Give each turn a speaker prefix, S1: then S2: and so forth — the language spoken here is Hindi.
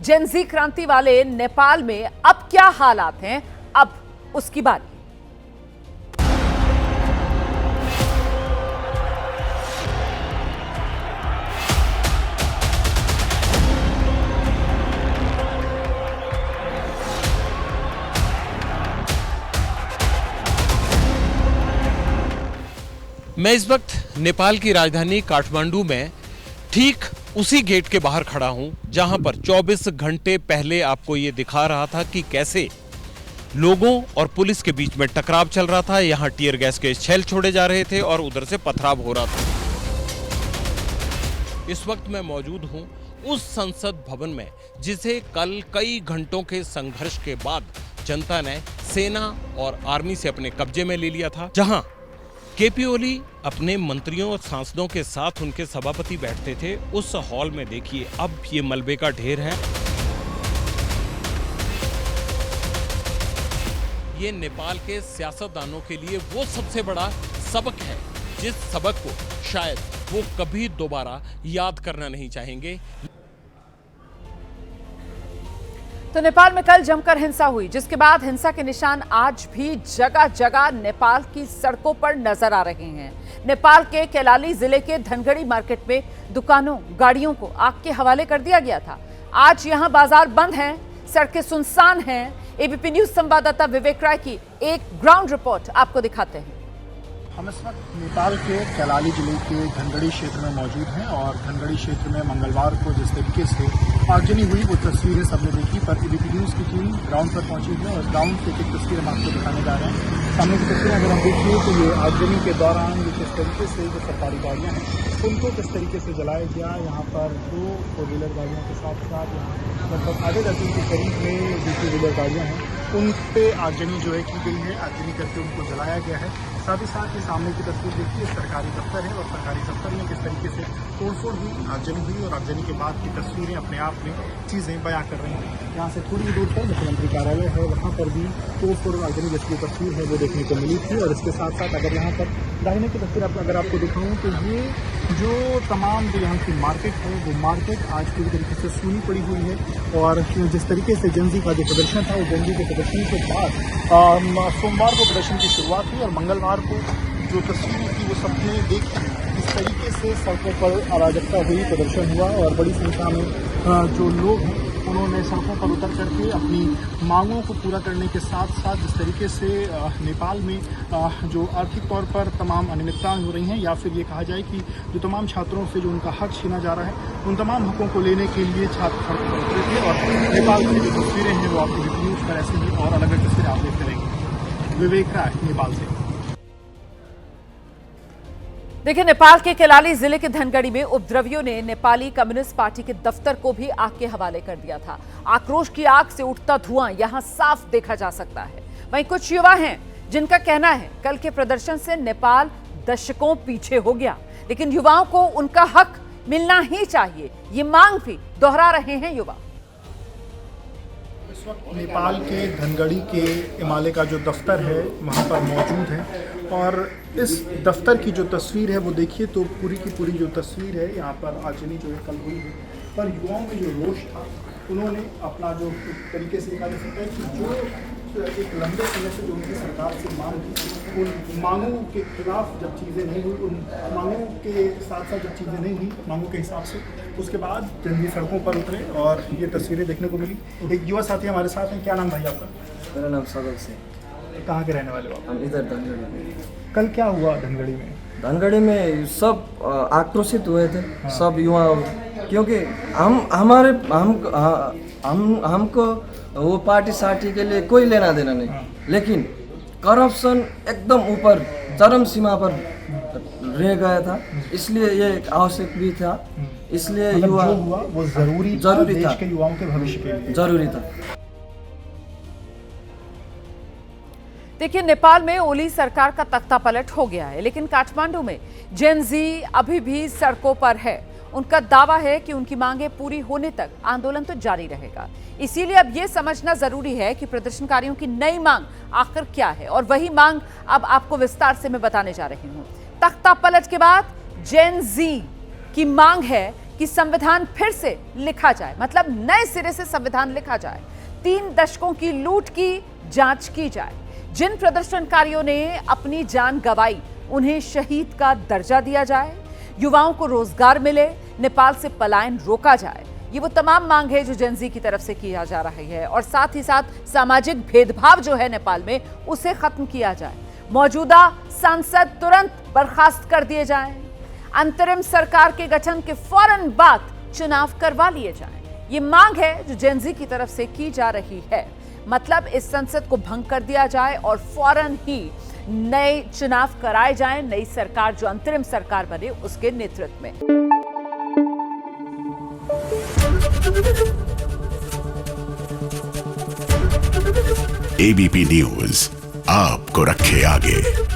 S1: जेनजी क्रांति वाले नेपाल में अब क्या हालात हैं, अब उसकी बारी।
S2: मैं इस वक्त नेपाल की राजधानी काठमांडू में ठीक उसी गेट के बाहर खड़ा हूं जहां पर 24 घंटे पहले आपको ये दिखा रहा था कि कैसे लोगों और पुलिस के बीच में टकराव चल रहा था। यहां टीयर गैस के छेल छोड़े जा रहे थे और उधर से पथराव हो रहा था। इस वक्त मैं मौजूद हूं उस संसद भवन में जिसे कल कई घंटों के संघर्ष के बाद जनता ने सेना और आर्मी से अपने कब्जे में ले लिया था, जहां केपी ओली अपने मंत्रियों और सांसदों के साथ उनके सभापति बैठते थे। उस हॉल में देखिए अब ये मलबे का ढेर है। ये नेपाल के सियासतदानों के लिए वो सबसे बड़ा सबक है जिस सबक को शायद वो कभी दोबारा याद करना नहीं चाहेंगे।
S1: तो नेपाल में कल जमकर हिंसा हुई, जिसके बाद हिंसा के निशान आज भी जगह जगह नेपाल की सड़कों पर नजर आ रहे हैं। नेपाल के कैलाली जिले के धनगढ़ी मार्केट में दुकानों, गाड़ियों को आग के हवाले कर दिया गया था। आज यहां बाजार बंद हैं, सड़कें सुनसान हैं। एबीपी न्यूज संवाददाता विवेक राय की एक ग्राउंड रिपोर्ट आपको दिखाते हैं।
S3: हम इस वक्त नेपाल के कैलाली जिले के धनगढ़ी क्षेत्र में मौजूद हैं और धनगढ़ी क्षेत्र में मंगलवार को जिस तरीके से आगजनी हुई वो तस्वीरें सबने देखी, पर एबीपी न्यूज की टीम ग्राउंड पर पहुंची है और ग्राउंड से एक तस्वीर हम आपको दिखाने जा रहे हैं। सामने की तस्वीरें अगर हम देखिए तो ये आगजनी के दौरान किस तरीके से जो सरकारी गाड़ियाँ हैं उनको किस तरीके से जलाया गया। यहाँ पर 2 फोर व्हीलर गाड़ियों के साथ साथ यहाँ लगभग आधे दर्जन के करीब में जो 2 व्हीलर गाड़ियाँ हैं उन पे आगजनी जो है की गई है। आगजनी करके उनको जलाया गया है। साथ ही साथ ये सामने की तस्वीर देखिए सरकारी दफ्तर है और सरकारी दफ्तर में किस तरीके से तोड़फोड़ हुई, आगजनी हुई और आगजनी के बाद की तस्वीरें अपने आप में चीज़ें बयां कर रही हैं। यहाँ से थोड़ी दूर पर मुख्यमंत्री कार्यालय है, वहाँ पर भी तोड़फोड़ और आगजनी जैसी तस्वीर है वो देखने को मिली थी। और इसके साथ साथ अगर यहाँ पर दाहिने की तस्वीर अगर आपको दिखाऊँ तो ये जो तमाम जो यहाँ की मार्केट है वो मार्केट आज पूरी तरीके से सूनी पड़ी हुई है। और जिस तरीके से जनजी का जो प्रदर्शन था वो जनजी के प्रदर्शन के बाद सोमवार को प्रदर्शन की शुरुआत हुई और मंगलवार को जो तस्वीरें थी वो सबने देखी। इस तरीके से सड़कों पर अराजकता हुई, प्रदर्शन हुआ और बड़ी संख्या में जो लोग हैं उन्होंने सड़कों पर उतर करके अपनी मांगों को पूरा करने के साथ साथ जिस तरीके से नेपाल में जो आर्थिक तौर पर तमाम अनियमितताएं हो रही हैं या फिर ये कहा जाए कि जो तमाम छात्रों से जो उनका हक छीना जा रहा है उन तमाम हकों को लेने के लिए छात्र सड़कों पर उतरे थे। और नेपाल की जो तस्वीरें हैं वो आपको न्यूज़ पर ऐसे ही और अलग अलग तस्वीरें आप देखते रहेंगे। विवेक राय, नेपाल से।
S1: देखिए, नेपाल के कैलाली जिले के धनगढ़ी में उपद्रवियों ने नेपाली कम्युनिस्ट पार्टी के दफ्तर को भी आग के हवाले कर दिया था। आक्रोश की आग से उठता धुआं यहां साफ देखा जा सकता है। वहीं कुछ युवा हैं जिनका कहना है कल के प्रदर्शन से नेपाल दशकों पीछे हो गया, लेकिन युवाओं को उनका हक मिलना ही चाहिए, ये मांग भी दोहरा रहे हैं युवा।
S3: इस वक्त नेपाल के धनगढ़ी के इमाले का जो दफ्तर है वहाँ पर मौजूद है और इस दफ्तर की जो तस्वीर है वो देखिए तो पूरी की पूरी जो तस्वीर है यहाँ पर आगजनी जो है कल हुई है, पर युवाओं में जो रोष था उन्होंने अपना जो तरीके से कहा जा सकता है कि जो एक लंबे समय से जो उनकी सरकार से मांग थी उन मांगों के खिलाफ जब चीज़ें नहीं हुई, उन मांगों के साथ साथ जब चीज़ें नहीं हुई मांगों के हिसाब से, उसके बाद जनजी सड़कों पर उतरे और ये तस्वीरें देखने को मिली। एक युवा साथी हमारे साथ हैं, क्या नाम भाई आपका?
S4: मेरा नाम सागर सिंह।
S3: कहाँ के रहने वाले हो आप?
S4: हम इधर धनगढ़ी में।
S3: कल क्या हुआ धनगढ़ी में?
S4: धनगढ़ी में सब आक्रोशित हुए थे। हाँ। सब युवा, क्योंकि हमको वो पार्टी सार्टी के लिए कोई लेना देना नहीं। हाँ। लेकिन करप्शन एकदम ऊपर चरम सीमा पर रह गया था, इसलिए ये आवश्यक भी था। इसलिए
S3: मतलब
S4: युवा
S3: जो हुआ वो जरूरी था, देश के युवाओं के भविष्य के लिए
S4: जरूरी था।
S1: देखिए, नेपाल में ओली सरकार का तख्ता पलट हो गया है, लेकिन काठमांडू में जेनजी अभी भी सड़कों पर है। उनका दावा है कि उनकी मांगें पूरी होने तक आंदोलन तो जारी रहेगा। इसीलिए अब यह समझना जरूरी है कि प्रदर्शनकारियों की नई मांग आखिर क्या है, और वही मांग अब आपको विस्तार से मैं बताने जा रही हूं। तख्ता पलट के बाद जेनजी की मांग है कि संविधान फिर से लिखा जाए, मतलब नए सिरे से संविधान लिखा जाए। 3 दशकों की लूट की जांच की जाए। जिन प्रदर्शनकारियों ने अपनी जान गंवाई उन्हें शहीद का दर्जा दिया जाए। युवाओं को रोजगार मिले, नेपाल से पलायन रोका जाए। ये वो तमाम मांग है जो जेनजी की तरफ से किया जा रही है और साथ ही साथ सामाजिक भेदभाव जो है नेपाल में उसे खत्म किया जाए। मौजूदा सांसद तुरंत बर्खास्त कर दिए जाएं। अंतरिम सरकार के गठन के फौरन बाद चुनाव करवा लिए जाएं। ये मांग है जो जेनजी की तरफ से की जा रही है। मतलब इस संसद को भंग कर दिया जाए और फौरन ही नए चुनाव कराए जाएं, नई सरकार जो अंतरिम सरकार बने उसके नेतृत्व में।
S5: एबीपी न्यूज आपको रखे आगे।